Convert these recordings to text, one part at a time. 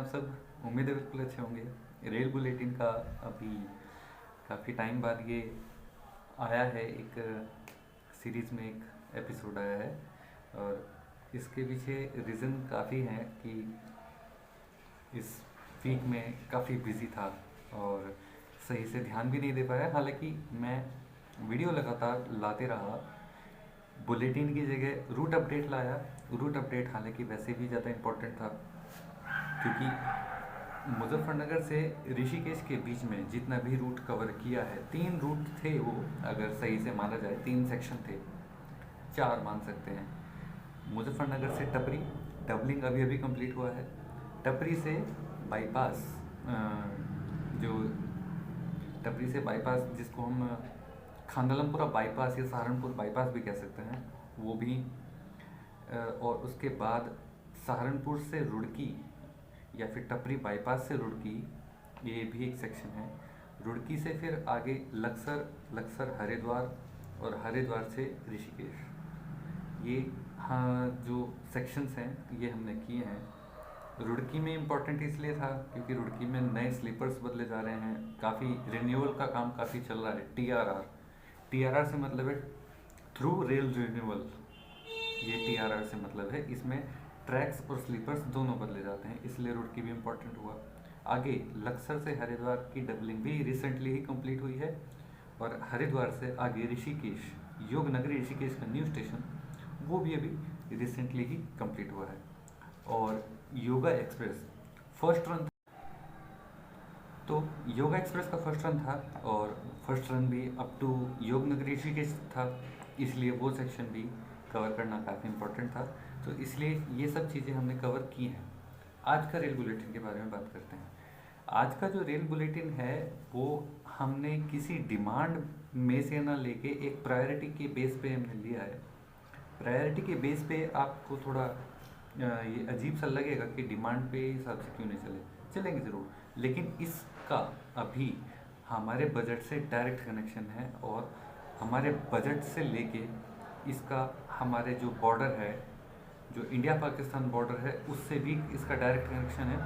आप सब? उम्मीद है बिल्कुल अच्छे होंगे। रेल बुलेटिन का अभी काफ़ी टाइम बाद ये आया है, एक सीरीज़ में एक एपिसोड आया है। और इसके पीछे रीज़न काफ़ी हैं कि इस वीक में काफ़ी बिजी था और सही से ध्यान भी नहीं दे पाया। हालांकि मैं वीडियो लगातार लाते रहा, बुलेटिन की जगह रूट अपडेट लाया। रूट अपडेट हालांकि वैसे भी ज़्यादा इम्पोर्टेंट था, क्योंकि मुजफ्फरनगर से ऋषिकेश के बीच में जितना भी रूट कवर किया है, 3 रूट थे वो, अगर सही से माना जाए 3 सेक्शन थे, 4 मान सकते हैं। मुजफ्फरनगर से टपरी, डबलिंग अभी अभी कंप्लीट हुआ है। टपरी से बाईपास, जो टपरी से बाईपास जिसको हम खांडलमपुरा बाईपास या सहारनपुर बाईपास भी कह सकते हैं, वो भी। और उसके बाद सहारनपुर से रुड़की या फिर टपरी बाईपास से रुड़की, ये भी एक सेक्शन है। रुड़की से फिर आगे लक्सर, लक्सर हरिद्वार, और हरिद्वार से ऋषिकेश। ये हाँ, जो सेक्शंस हैं ये हमने किए हैं। रुड़की में इम्पोर्टेंट इसलिए था क्योंकि रुड़की में नए स्लीपर्स बदले जा रहे हैं, काफ़ी रिन्यूअल का काम काफ़ी चल रहा है। टीआरआर, टीआरआर से मतलब है थ्रू रेल रिन्यूअल। ये टीआरआर से मतलब है इसमें ट्रैक्स और स्लीपर्स दोनों बदले जाते हैं, इसलिए रुड़की भी इम्पोर्टेंट हुआ। आगे लक्सर से हरिद्वार की डबलिंग भी रिसेंटली ही कंप्लीट हुई है। और हरिद्वार से आगे ऋषिकेश, योग नगरी ऋषिकेश का न्यू स्टेशन, वो भी अभी रिसेंटली ही कंप्लीट हुआ है। और योगा एक्सप्रेस फर्स्ट रन, तो योगा एक्सप्रेस का फर्स्ट रन था और फर्स्ट रन भी अप टू योग नगरी ऋषिकेश था, इसलिए वो सेक्शन भी कवर करना काफ़ी इम्पोर्टेंट था। तो इसलिए ये सब चीज़ें हमने कवर की हैं। आज का रेल बुलेटिन के बारे में बात करते हैं। आज का जो रेल बुलेटिन है वो हमने किसी डिमांड में से ना लेके एक प्रायोरिटी के बेस पे हमने लिया है। प्रायोरिटी के बेस पे आपको थोड़ा ये अजीब सा लगेगा कि डिमांड पे हिसाब से क्यों नहीं चलेंगे ज़रूर, लेकिन इसका अभी हमारे बजट से डायरेक्ट कनेक्शन है। और हमारे बजट से लेके इसका हमारे जो बॉर्डर है, जो इंडिया पाकिस्तान बॉर्डर है, उससे भी इसका डायरेक्ट कनेक्शन है।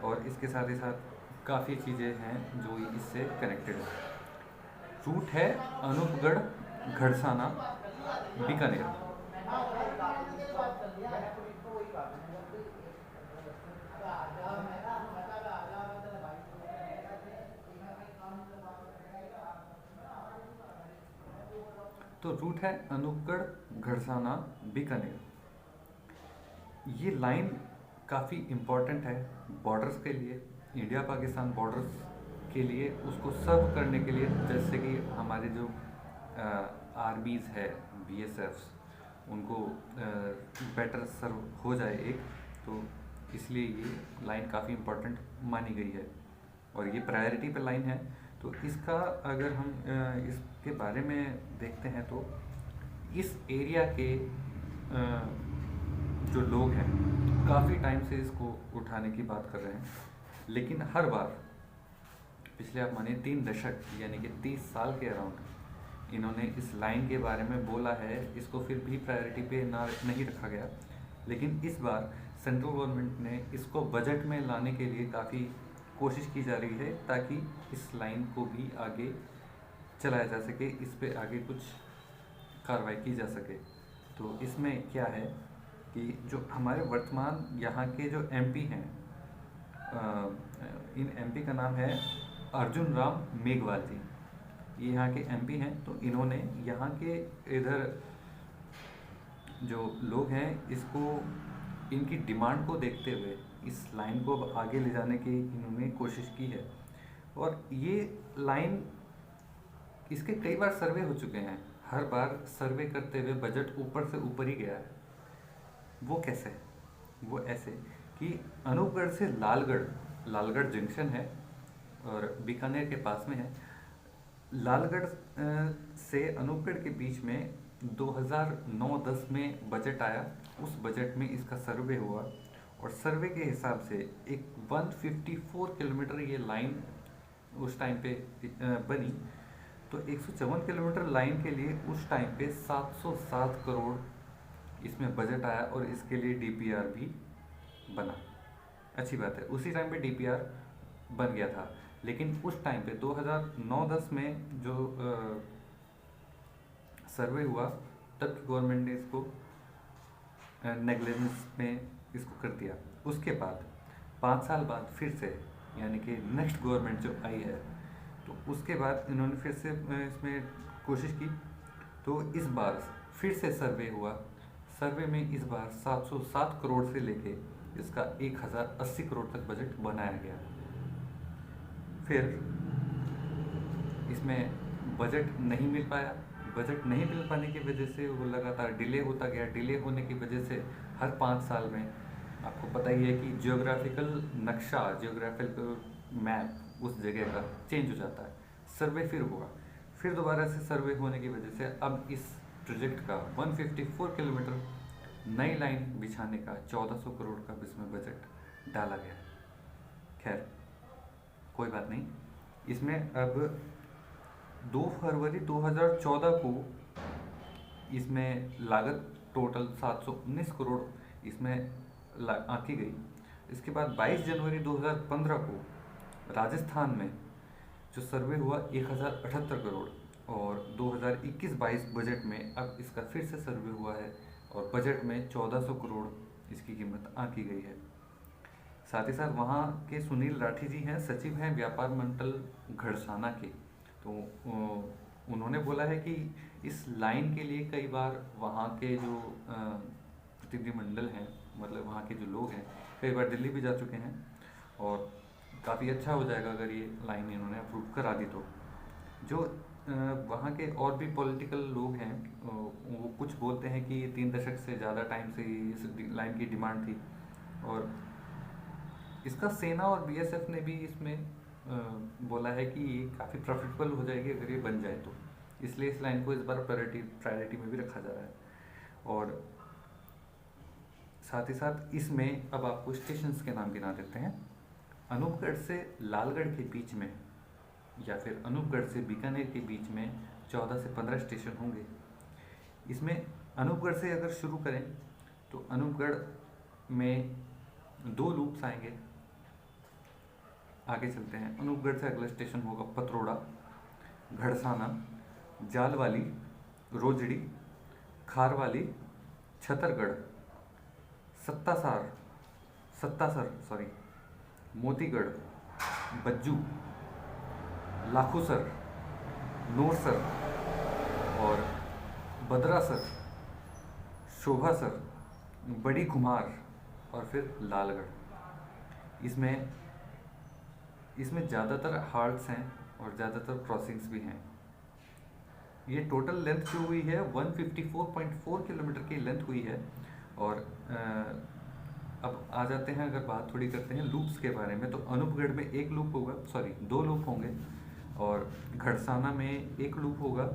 और इसके साथ ही साथ काफ़ी चीज़ें हैं जो इससे कनेक्टेड है। रूट है अनूपगढ़, घड़साना, बीकानेर। तो रूट है अनूपगढ़, घड़साना, बीकानेर। ये लाइन काफ़ी इम्पोर्टेंट है बॉर्डर्स के लिए, इंडिया पाकिस्तान बॉर्डर्स के लिए, उसको सर्व करने के लिए। जैसे कि हमारे जो आर्मीज़ है, बीएसएफ्स, उनको बेटर सर्व हो जाए एक, तो इसलिए ये लाइन काफ़ी इम्पोर्टेंट मानी गई है और ये प्रायोरिटी पे लाइन है। तो इसका अगर हम इसके बारे में देखते हैं तो इस एरिया के जो लोग हैं काफ़ी टाइम से इसको उठाने की बात कर रहे हैं, लेकिन हर बार पिछले आप मानिए 3 दशक यानी कि 30 साल के अराउंड इन्होंने इस लाइन के बारे में बोला है, इसको फिर भी प्रायोरिटी पे ना नहीं रखा गया। लेकिन इस बार सेंट्रल गवर्नमेंट ने इसको बजट में लाने के लिए काफ़ी कोशिश की जा रही है ताकि इस लाइन को भी आगे चलाया जा सके, इस पे आगे कुछ कार्रवाई की जा सके। तो इसमें क्या है कि जो हमारे वर्तमान यहाँ के जो एमपी हैं, इन एमपी का नाम है अर्जुन राम मेघवाल जी। ये यहाँ के एमपी हैं। तो इन्होंने यहाँ के इधर जो लोग हैं इसको, इनकी डिमांड को देखते हुए इस लाइन को आगे ले जाने की इन्होंने कोशिश की है। और ये लाइन, इसके कई बार सर्वे हो चुके हैं, हर बार सर्वे करते हुए बजट ऊपर से ऊपर ही गया है। वो कैसे? वो ऐसे कि अनूपगढ़ से लालगढ़, लालगढ़ जंक्शन है और बीकानेर के पास में है। लालगढ़ से अनूपगढ़ के बीच में 2009-10 में बजट आया, उस बजट में इसका सर्वे हुआ और सर्वे के हिसाब से एक 154 किलोमीटर ये लाइन उस टाइम पे बनी। तो 154 किलोमीटर लाइन के लिए उस टाइम पे 707 करोड़ इसमें बजट आया और इसके लिए डीपीआर भी बना। अच्छी बात है, उसी टाइम पे डीपीआर बन गया था। लेकिन उस टाइम पे 2009-10 में जो सर्वे हुआ, तब की गवर्नमेंट ने इसको नेग्लिजेंस में इसको कर दिया। उसके बाद 5 साल बाद फिर से, यानी कि नेक्स्ट गवर्नमेंट जो आई है, तो उसके बाद इन्होंने फिर से इसमें कोशिश की। तो इस बार फिर से सर्वे हुआ। सर्वे में इस बार 707 करोड़ से लेके इसका 1080 करोड़ तक बजट बनाया गया। फिर इसमें बजट नहीं मिल पाया। बजट नहीं मिल पाने की वजह से वो लगातार डिले होता गया। डिले होने की वजह से हर 5 साल में आपको पता ही है कि जियोग्राफिकल नक्शा, जियोग्राफिकल मैप उस जगह का चेंज हो जाता है। सर्वे फिर हुआ, फिर दोबारा से सर्वे होने की वजह से अब इस प्रोजेक्ट का 154 किलोमीटर नई लाइन बिछाने का 1400 करोड़ का इसमें बजट डाला गया। खैर कोई बात नहीं। इसमें अब 2 फरवरी 2014 को इसमें लागत टोटल 719 करोड़ इसमें आंकी गई। इसके बाद 22 जनवरी 2015 को राजस्थान में जो सर्वे हुआ 1078 करोड़, और 2021-22 बजट में अब इसका फिर से सर्वे हुआ है और बजट में 1400 करोड़ इसकी कीमत आंकी गई है। साथ ही साथ वहाँ के सुनील राठी जी हैं, सचिव हैं व्यापार मंडल घड़साना के। तो उन्होंने बोला है कि इस लाइन के लिए कई बार वहाँ के जो प्रतिनिधिमंडल हैं, मतलब वहाँ के जो लोग हैं, कई बार दिल्ली भी जा चुके हैं, और काफ़ी अच्छा हो जाएगा अगर ये लाइन इन्होंने अप्रूव करा दी तो। जो वहाँ के और भी पॉलिटिकल लोग हैं, वो कुछ बोलते हैं कि ये 3 दशक से ज़्यादा टाइम से इस लाइन की डिमांड थी, और इसका सेना और बीएसएफ ने भी इसमें बोला है कि ये काफ़ी प्रॉफिटेबल हो जाएगी अगर ये बन जाए तो, इसलिए इस लाइन को इस बार प्रायोरिटी में भी रखा जा रहा है। और साथ ही साथ इसमें अब आपको स्टेशंस के नाम गिना देते हैं। अनूपगढ़ से लालगढ़ के बीच में, या फिर अनूपगढ़ से बीकानेर के बीच में 14 से 15 स्टेशन होंगे। इसमें अनूपगढ़ से अगर शुरू करें तो अनूपगढ़ में 2 लूप्स आएंगे। आगे चलते हैं, अनूपगढ़ से अगला स्टेशन होगा पतरोड़ा, घड़साना, जालवाली, रोजड़ी, खारवाली, छतरगढ़, सत्तासर, मोतीगढ़, बज्जू, लाखूसर, नूरसर और बदरासर, शोभासर, बड़ी घुमार और फिर लालगढ़। इसमें ज़्यादातर हाल्ट्स हैं और ज़्यादातर क्रॉसिंग्स भी हैं। ये टोटल लेंथ जो हुई है 154.4 किलोमीटर की लेंथ हुई है। और अब आ जाते हैं, अगर बात थोड़ी करते हैं लूप्स के बारे में, तो अनूपगढ़ में 1 लूप होगा, 2 लूप होंगे, और घड़साना में 1 लूप होगा।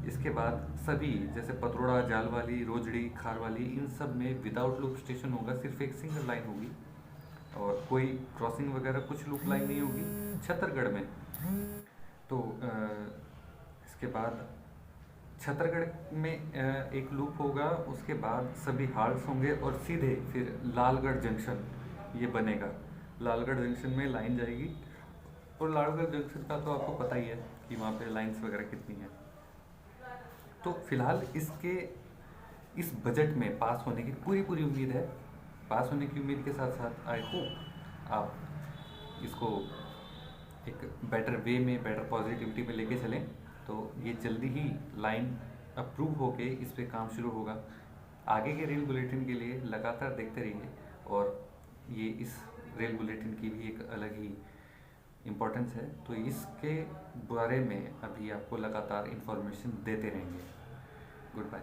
इसके बाद सभी जैसे पतरोड़ा, जालवाली, रोजड़ी, खारवाली, इन सब में विदाउट लूप स्टेशन होगा, सिर्फ एक सिंगल लाइन होगी और कोई क्रॉसिंग वगैरह कुछ लूप लाइन नहीं होगी। छतरगढ़ में तो इसके बाद छतरगढ़ में 1 लूप होगा, उसके बाद सभी हाल्ट्स होंगे और सीधे फिर लालगढ़ जंक्शन ये बनेगा। लालगढ़ जंक्शन में लाइन जाएगी, और लालगढ़ जंक्शन का तो आपको पता ही है कि वहाँ पे लाइंस वगैरह कितनी हैं। तो फिलहाल इस बजट में पास होने की पूरी उम्मीद है। पास होने की उम्मीद के साथ साथ आई होप आप इसको एक बेटर वे में, बेटर पॉजिटिविटी में लेके चलें, तो ये जल्दी ही लाइन अप्रूव होके इस पे काम शुरू होगा। आगे के रेल बुलेटिन के लिए लगातार देखते रहिए, और ये इस रेल बुलेटिन की भी एक अलग ही इम्पोर्टेंस है, तो इसके बारे में अभी आपको लगातार इन्फॉर्मेशन देते रहेंगे। Good bye.